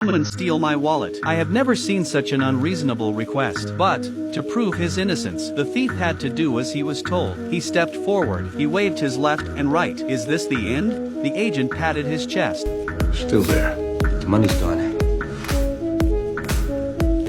and steal my wallet. I have never seen such an unreasonable request. But, to prove his innocence, the thief had to do as he was told. He stepped forward. He waved his left and right. Is this the end? The agent patted his chest. Still there. The money's gone.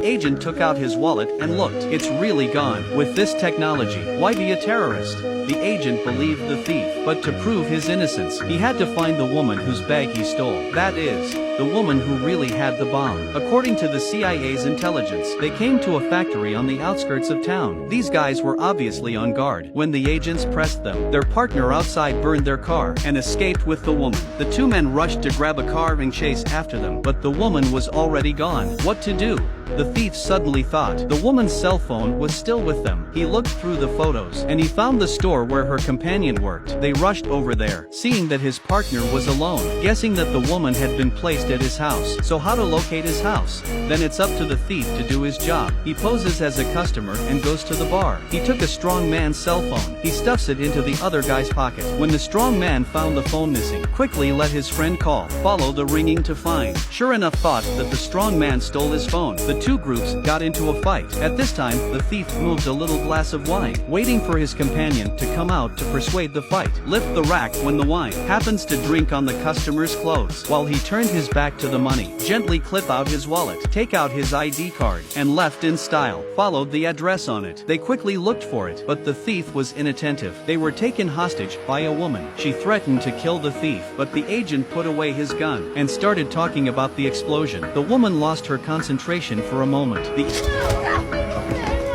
Agent took out his wallet and looked. It's really gone. With this technology, why be a terrorist? The agent believed the thief, but to prove his innocence, he had to find the woman whose bag he stole. That is, the woman who really had the bomb. According to the CIA's intelligence, they came to a factory on the outskirts of town. These guys were obviously on guard. When the agents pressed them, their partner outside burned their car and escaped with the woman. The two men rushed to grab a car and chase after them, but the woman was already gone. What to do? The thief suddenly thought the woman's cell phone was still with them. He looked through the photos, and he found the store where her companion worked. They rushed over there, seeing that his partner was alone, guessing that the woman had been placed at his house. So how to locate his house? Then it's up to the thief to do his job. He poses as a customer and goes to the bar. He took a strong man's cell phone. He stuffs it into the other guy's pocket. When the strong man found the phone missing, quickly let his friend call. Follow the ringing to find. Sure enough, thought that the strong man stole his phone. The two groups got into a fight. At this time, the thief moved a little glass of wine, waiting for his companion to come out to persuade the fight. Lift the rack when the wine happens to drink on the customer's clothes. While he turned his back to the money, gently clip out his wallet, take out his ID card, and left in style. Followed the address on it. They quickly looked for it, but the thief was inattentive. They were taken hostage by a woman. She threatened to kill the thief, but the agent put away his gun and started talking about the explosion. The woman lost her concentration for a moment. The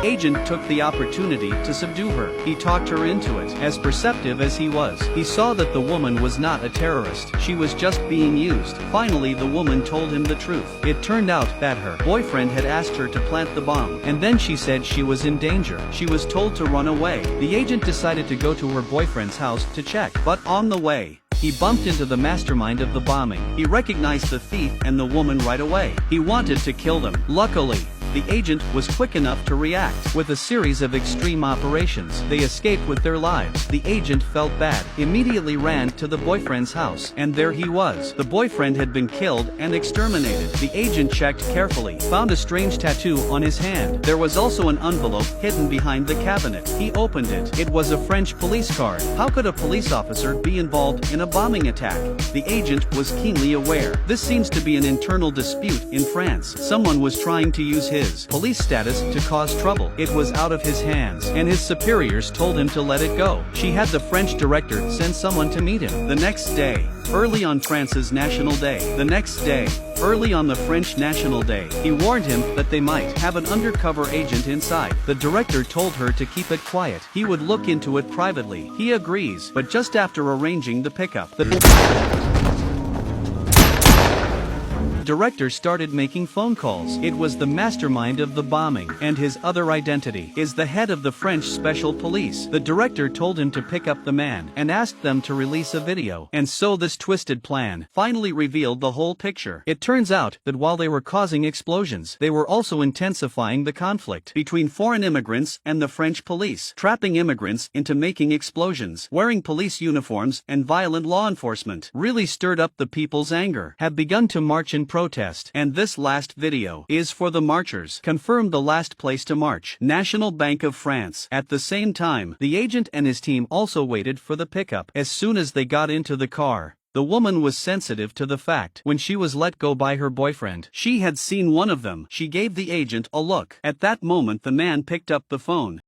agent took the opportunity to subdue her. He talked her into it. As perceptive as he was, he saw that the woman was not a terrorist. She was just being used. Finally, the woman told him the truth. It turned out that her boyfriend had asked her to plant the bomb, and then she said she was in danger. She was told to run away. The agent decided to go to her boyfriend's house to check, but on the way, he bumped into the mastermind of the bombing. He recognized the thief and the woman right away. He wanted to kill them. Luckily, the agent was quick enough to react. With a series of extreme operations, they escaped with their lives. The agent felt bad, immediately ran to the boyfriend's house, and there he was. The boyfriend had been killed and exterminated. The agent checked carefully, found a strange tattoo on his hand. There was also an envelope hidden behind the cabinet. He opened it. It was a French police card. How could a police officer be involved in a bombing attack? The agent was keenly aware. This seems to be an internal dispute in France. Someone was trying to use his police status to cause trouble. It was out of his hands, and his superiors told him to let it go. She had the French director send someone to meet him. The next day, early on France's National Day. The next day, early on the French National Day, he warned him that they might have an undercover agent inside. The director told her to keep it quiet. He would look into it privately. He agrees, but just after arranging the pickup, the director started making phone calls. It was the mastermind of the bombing, and his other identity is the head of the French Special Police. The director told him to pick up the man and asked them to release a video. And so this twisted plan finally revealed the whole picture. It turns out that while they were causing explosions, they were also intensifying the conflict between foreign immigrants and the French police, trapping immigrants into making explosions. Wearing police uniforms and violent law enforcement really stirred up the people's anger. Have begun to march in protest, and this last video is for the marchers. Confirmed the last place to march, National Bank of France. At the same time, the agent and his team also waited for the pickup. As soon as they got into the car, the woman was sensitive to the fact when she was let go by her boyfriend. She had seen one of them. She gave the agent a look. At that moment, the man picked up the phone.